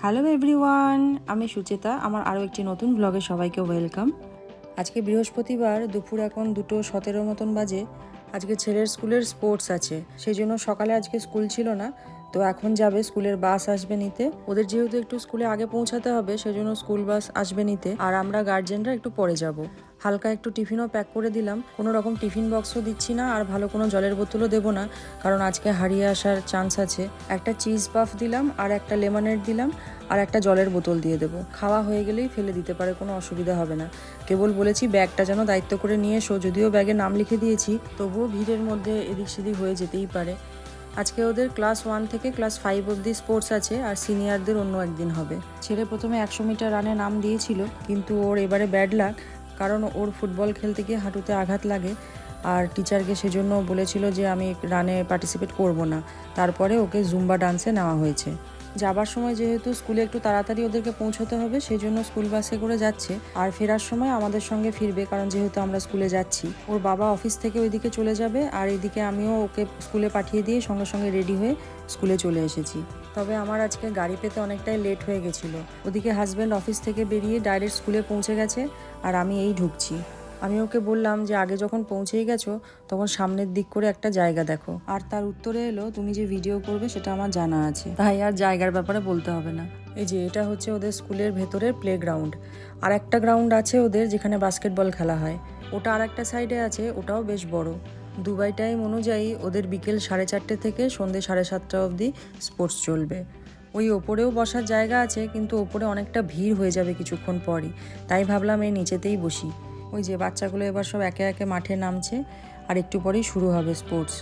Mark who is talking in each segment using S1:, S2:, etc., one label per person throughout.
S1: Hello everyone, আমি সুচেতা। আমার আরও একটি নতুন ব্লগে সবাইকে ওয়েলকাম। আজকে বৃহস্পতিবার, দুপুর এখন 2:17 মতন বাজে। আজকে ছেলের স্কুলের স্পোর্টস আছে, সেই জন্য সকালে আজকে স্কুল ছিল না। তো এখন যাবে, স্কুলের বাস আসবে নিতে। ওদের যেহেতু একটু স্কুলে আগে পৌঁছাতে হবে, সেই জন্য স্কুল বাস আসবে নিতে, আর আমরা গার্জেনরা একটু পরে যাব। হালকা একটু টিফিনও প্যাক করে দিলাম, কোনো রকম টিফিন বক্সও দিচ্ছি না, আর ভালো কোনো জলের বোতলও দেবো না, কারণ আজকে হারিয়ে আসার চান্স আছে। একটা চিজ পাফ দিলাম, আর একটা লেমনেড দিলাম, আর একটা জলের বোতল দিয়ে দেবো। খাওয়া হয়ে গেলেই ফেলে দিতে পারে, কোনো অসুবিধা হবে না। কেবল বলেছি ব্যাগটা যেন দায়িত্ব করে নিয়ে এসো, যদিও ব্যাগে নাম লিখে দিয়েছি, তবুও ভিড়ের মধ্যে এদিক সেদিক হয়ে যেতেই পারে। আজকে ওদের ক্লাস 1 থেকে ক্লাস 5 অবধি স্পোর্টস আছে, আর সিনিয়রদের অন্য একদিন হবে। ছেলে প্রথমে 100 মিটার রানে নাম দিয়েছিল, কিন্তু ওর এবারে ব্যাড লাক, কারণ ওর ফুটবল খেলতে গিয়ে হাঁটুতে আঘাত লাগে, আর টিচারকে সেজন্য বলেছিল যে আমি রানে পার্টিসিপেট করব না। তারপরে ওকে জুম্বা ডান্সে নেওয়া হয়েছে। যাবার সময় যেহেতু স্কুলে একটু তাড়াতাড়ি ওদেরকে পৌঁছতে হবে, সেই জন্য স্কুল বাসে করে যাচ্ছে, আর ফেরার সময় আমাদের সঙ্গে ফিরবে, কারণ যেহেতু আমরা স্কুলে যাচ্ছি। ওর বাবা অফিস থেকে ওইদিকে চলে যাবে, আর এদিকে আমিও ওকে স্কুলে পাঠিয়ে দিয়ে সঙ্গে সঙ্গে রেডি হয়ে স্কুলে চলে এসেছি। তবে আমার আজকে গাড়ি পেতে অনেকটাই লেট হয়ে গেছিলো। ওদিকে হাজব্যান্ড অফিস থেকে বেরিয়ে ডাইরেক্ট স্কুলে পৌঁছে গেছে, আর আমি এই ঢুকছি। আমি ওকে বললাম যে আগে যখন পৌঁছেই গেছো তখন সামনের দিক করে একটা জায়গা দেখো, আর তার উত্তরে এলো তুমি যে ভিডিও করবে সেটা আমার জানা আছে, তাই আর জায়গার ব্যাপারে বলতে হবে না। এই যে এটা হচ্ছে ওদের স্কুলের ভেতরের প্লে গ্রাউন্ড। আর একটা গ্রাউন্ড আছে ওদের যেখানে বাস্কেটবল খেলা হয়, ওটা আর একটা সাইডে আছে, ওটাও বেশ বড়। দুবাই টাইম অনুযায়ী ওদের বিকেল 4:30 থেকে সন্ধ্যে 7:30 অবধি স্পোর্টস চলবে। ওই ওপরেও বসার জায়গা আছে, কিন্তু ওপরে অনেকটা ভিড় হয়ে যাবে কিছুক্ষণ পরই, তাই ভাবলাম এই নিচেতেই বসি। ওই যে বাচ্চাগুলো এবার সব একে একে মাঠে নামছে, আর একটু পরেই শুরু হবে sports.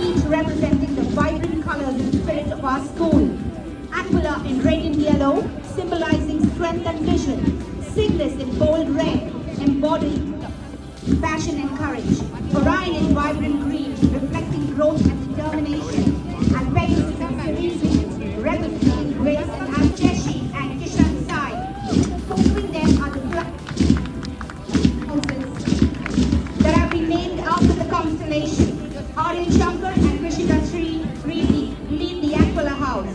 S2: Each representing the vibrant colors and spirit of our school. Aquila in red and yellow, symbolizing strength and vision. Cygnus in bold red, embodying passion and courage. Orion in vibrant green, reflecting growth and determination. And Pegasus in serene, representing grace and Asteshi and Kishan Sai. Between them are the houses that have been named after the constellation. Aryan Shankar and Krishika Sri lead the Aquila House.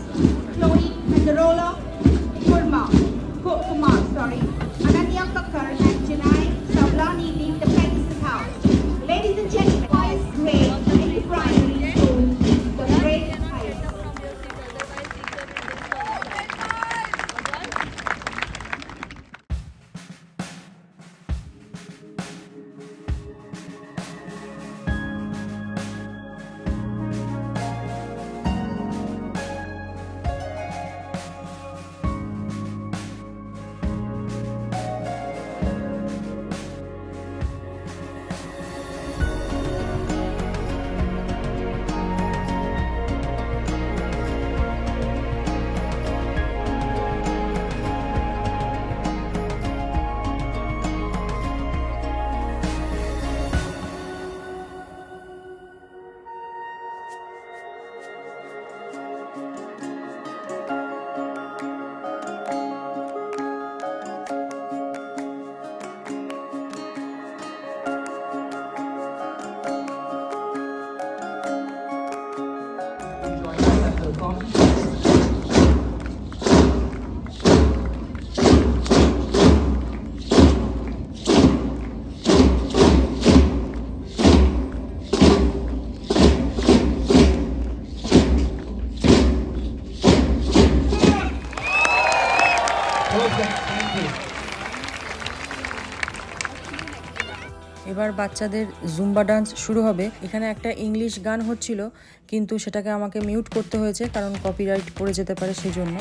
S2: Chloe Mandarola Kumar, Ananya Kakkar and Janai Savlani lead the Pegasus House. Ladies and gentlemen, highest grade in the primary school, the grade highest.
S1: এবার বাচ্চাদের Zumba dance শুরু হবে। এখানে একটা English গান হচ্ছিল, কিন্তু সেটাকে আমাকে মিউট করতে হয়েছে, কারণ কপিরাইট পড়ে যেতে পারে, সেই জন্য।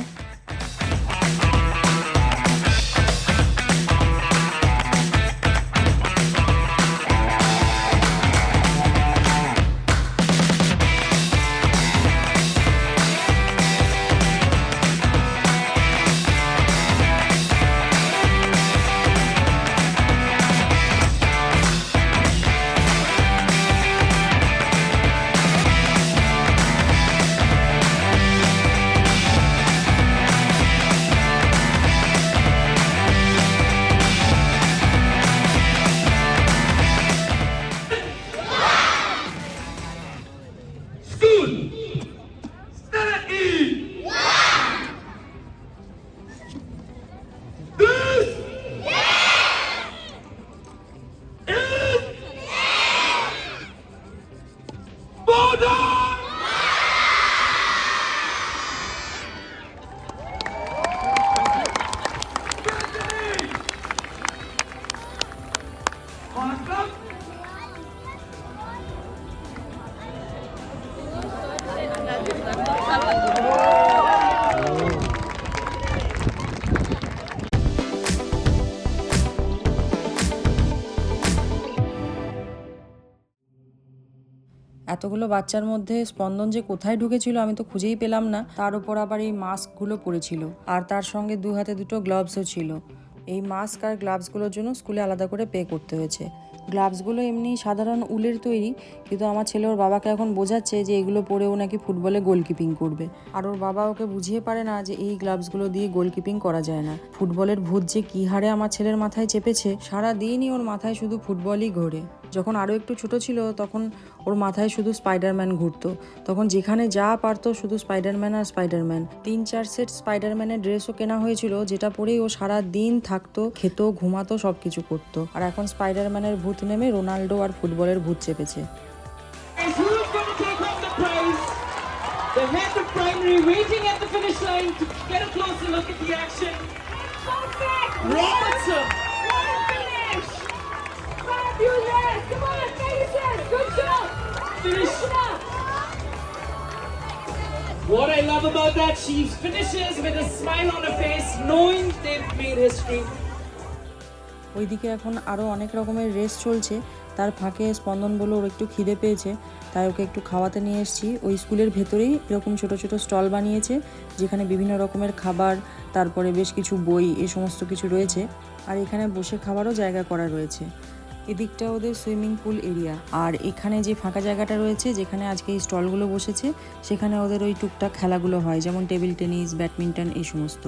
S3: Bulldog! Awesome.
S1: এতগুলো বাচ্চার মধ্যে স্পন্দন যে কোথায় ঢুকেছিল আমি তো খুঁজেই পেলাম না। তার উপর আবার এই মাস্কগুলো পরেছিল আর তার সঙ্গে 2 হাতে 2টো গ্লাভসও ছিল। এই মাস্ক আর গ্লাভসগুলোর জন্য স্কুলে আলাদা করে পে করতে হয়েছে। গ্লাভসগুলো এমনি সাধারণ উলের তৈরি, কিন্তু আমার ছেলে ওর বাবাকে এখন বোঝাচ্ছে যে এগুলো পরেও নাকি ফুটবলে গোলকিপিং করবে। আর ওর বাবা ওকে বুঝিয়ে পারে না যে এই গ্লাভসগুলো দিয়ে গোলকিপিং করা যায় না। ফুটবলের ভূত যে কী হারে আমার ছেলের মাথায় চেপেছে, সারা দিনই ওর মাথায় শুধু ফুটবলই ঘোরে। যখন আরও একটু ছোট ছিল তখন ওর মাথায় শুধু স্পাইডারম্যান ঘুরতো। তখন যেখানে যা পারতো শুধু স্পাইডারম্যান আর স্পাইডারম্যান। 3-4 সেট স্পাইডারম্যানের ড্রেসও কেনা হয়েছিল, যেটা পরেই ও সারা দিন থাকতো, খেত, ঘুমাতো, সব কিছু করতো। আর এখন স্পাইডারম্যানের ভূত নেমে রোনাল্ডো আর ফুটবলের ভূত চেপেছে।
S3: Who's going to take home the prize? The head of primary waiting at the finish line to get a closer look at the action. Robertson.
S2: Finish! Fabulous! Come on, faces! Good job!
S3: Finish. What I love about that, she finishes with a smile on her face, knowing they've made history.
S1: ওইদিকে এখন আরও অনেক রকমের race চলছে। তার ফাঁকে স্পন্দন বলে ওর একটু খিদে পেয়েছে, তাই ওকে একটু খাওয়াতে নিয়ে এসেছি। ওই স্কুলের ভেতরেই এরকম ছোট ছোট স্টল বানিয়েছে, যেখানে বিভিন্ন রকমের খাবার, তারপরে বেশ কিছু বই, এই সমস্ত কিছু রয়েছে। আর এখানে বসে খাবারও জায়গা করা রয়েছে। এদিকটা ওদের সুইমিং পুল এরিয়া। আর এখানে যে ফাঁকা জায়গাটা রয়েছে, যেখানে আজকে এই স্টলগুলো বসেছে, সেখানে ওদের ওই টুকটাক খেলাগুলো হয়, যেমন টেবিল টেনিস, ব্যাডমিন্টন, এই সমস্ত।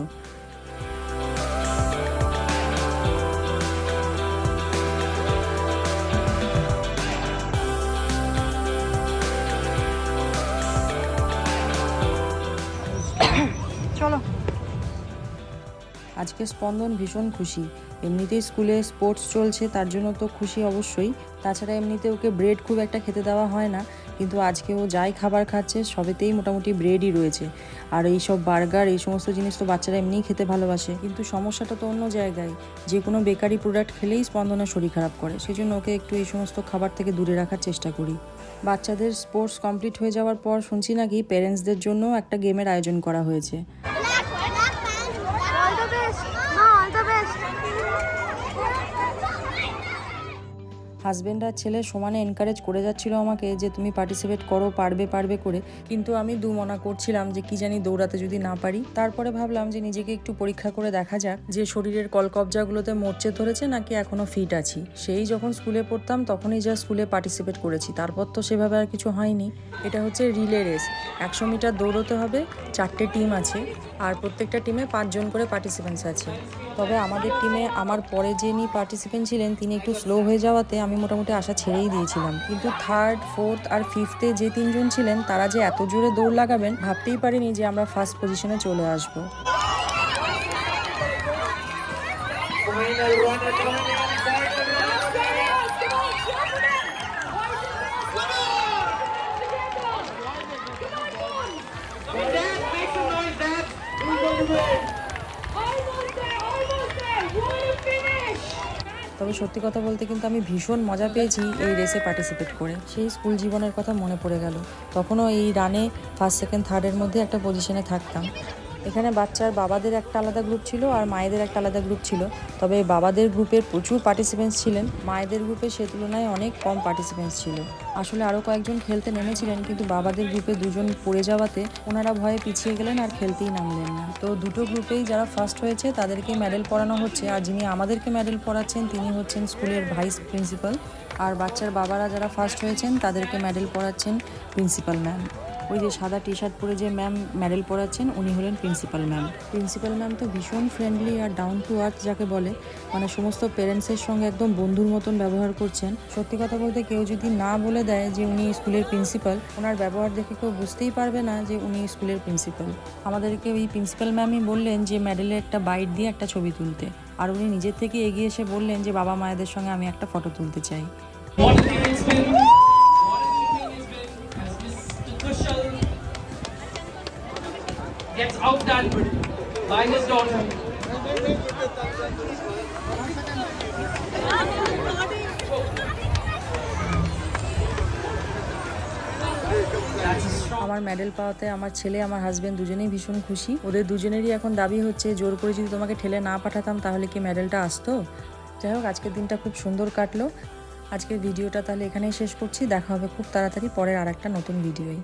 S1: চলো। আজকে স্পন্দন ভীষণ খুশি। এমনিতেই স্কুলে স্পোর্টস চলছে, তার জন্য তো খুশি অবশ্যই। তাছাড়া এমনিতে ওকে ব্রেড খুব একটা খেতে দেওয়া হয় না, কিন্তু আজকে ও যাই খাবার খাচ্ছে সবেতেই মোটামুটি ব্রেডই রয়েছে। আর এই সব বার্গার, এই সমস্ত জিনিস তো বাচ্চারা এমনিই খেতে ভালোবাসে, কিন্তু সমস্যাটা তো অন্য জায়গায়। যে কোনো বেকারি প্রোডাক্ট খেলেই স্পন্দনের শরীর খারাপ করে, সেই জন্য ওকে একটু এই সমস্ত খাবার থেকে দূরে রাখার চেষ্টা করি। বাচ্চাদের স্পোর্টস কমপ্লিট হয়ে যাওয়ার পর শুনছি নাকি প্যারেন্টসদের জন্য একটা গেমের আয়োজন করা হয়েছে।
S4: All the best. No, all the best.
S1: Husband আর ছেলে সমানে এনকারেজ করে যাচ্ছিল আমাকে যে তুমি পার্টিসিপেট করো, পারবে করে, কিন্তু আমি মনা করছিলাম যে কি জানি দৌড়াতে যদি না পারি। তারপরে ভাবলাম যে নিজেকে একটু পরীক্ষা করে দেখা যাক যে শরীরের কলকবজাগুলোতে মরচে ধরেছে নাকি এখনো ফিট আছি। সেই যখন স্কুলে পড়তাম তখনই যা স্কুলে পার্টিসিপেট করেছি, তারপর তো সেভাবে আর কিছু হয়নি। এটা হচ্ছে রিলে রেস। 100 মিটার দৌড়তে হবে, 4টে টিম আছে, আর প্রত্যেকটা টিমে 5 জন করে পার্টিসিপেন্টস আছে। তবে আমাদের টিমে আমার পরে যিনি পার্টিসিপেন্ট ছিলেন তিনি একটু স্লো হয়ে যাওয়াতে আমি মোটামুটি আশা ছেড়েই দিয়েছিলাম। কিন্তু 3rd, 4th আর 5th-এ যে 3 জন ছিলেন তারা যে এত জোরে দৌড় লাগাবেন ভাবতেই পারিনি যে আমরা ফার্স্ট পজিশনে চলে আসবো।
S3: Dad, make some noise, Dad. Who's going to win?
S2: Almost there! What a finish!
S1: তবে সত্যি কথা বলতে কিন্তু আমি ভীষণ মজা পেয়েছি এই রেসে পার্টিসিপেট করে। সেই স্কুল জীবনের কথা মনে পড়ে গেল। তখনও এই রানে 1st, 2nd, 3rd-এর মধ্যে একটা পজিশনে থাকতাম। এখানে বাচ্চার বাবাদের একটা আলাদা গ্রুপ ছিল আর মায়েদের একটা আলাদা গ্রুপ ছিল। তবে বাবাদের গ্রুপের প্রচুর পার্টিসিপেন্টস ছিলেন, মায়েদের গ্রুপে সে তুলনায় অনেক কম পার্টিসিপেন্টস ছিল। আসলে আরও কয়েকজন খেলতে নেমেছিলেন, কিন্তু বাবাদের গ্রুপে 2 জন পড়ে যাওয়াতে ওনারা ভয়ে পিছিয়ে গেলেন আর খেলতেই নামলেন না। তো দুটো গ্রুপেই যারা ফার্স্ট হয়েছে তাদেরকে মেডেল পরানো হচ্ছে, আর যিনি আমাদেরকে মেডেল পরাচ্ছেন তিনি হচ্ছেন স্কুলের ভাইস প্রিন্সিপাল। আর বাচ্চার বাবারা যারা ফার্স্ট হয়েছেন তাদেরকে মেডেল পরাচ্ছেন প্রিন্সিপাল ম্যাম। ওই যে সাদা টি শার্ট পরে যে ম্যাম মেডেল পরাচ্ছেন উনি হলেন প্রিন্সিপাল ম্যাম। প্রিন্সিপাল ম্যাম তো ভীষণ ফ্রেন্ডলি আর ডাউন টু আর্থ যাকে বলে, মানে সমস্ত পেরেন্টসের সঙ্গে একদম বন্ধুর মতন ব্যবহার করছেন। সত্যি কথা বলতে কেউ যদি না বলে দেয় যে উনি স্কুলের প্রিন্সিপাল, ওনার ব্যবহার দেখে কেউ বুঝতেই পারবে না যে উনি স্কুলের প্রিন্সিপাল। আমাদেরকে ওই প্রিন্সিপাল ম্যামই বললেন যে মেডেলে একটা বাইট দিয়ে একটা ছবি তুলতে, আর উনি নিজের থেকে এগিয়ে এসে বললেন যে বাবা মায়েদের সঙ্গে আমি একটা ফটো তুলতে চাই।
S3: What do you think has been? done by his daughter. That's a strong.
S1: আমার মেডেল পাওয়াতে আমার ছেলে আমার হাজবেন্ড দুজনেই ভীষণ খুশি। ওদের দুজনেরই এখন দাবি হচ্ছে জোর করে যদি তোমাকে ঠেলে না পাঠাতাম তাহলে কি মেডেলটা আসতো। যাই হোক, আজকের দিনটা খুব সুন্দর কাটলো। আজকের ভিডিওটা তাহলে এখানেই শেষ করছি। দেখা হবে খুব তাড়াতাড়ি পরের আরেকটা নতুন ভিডিওয়।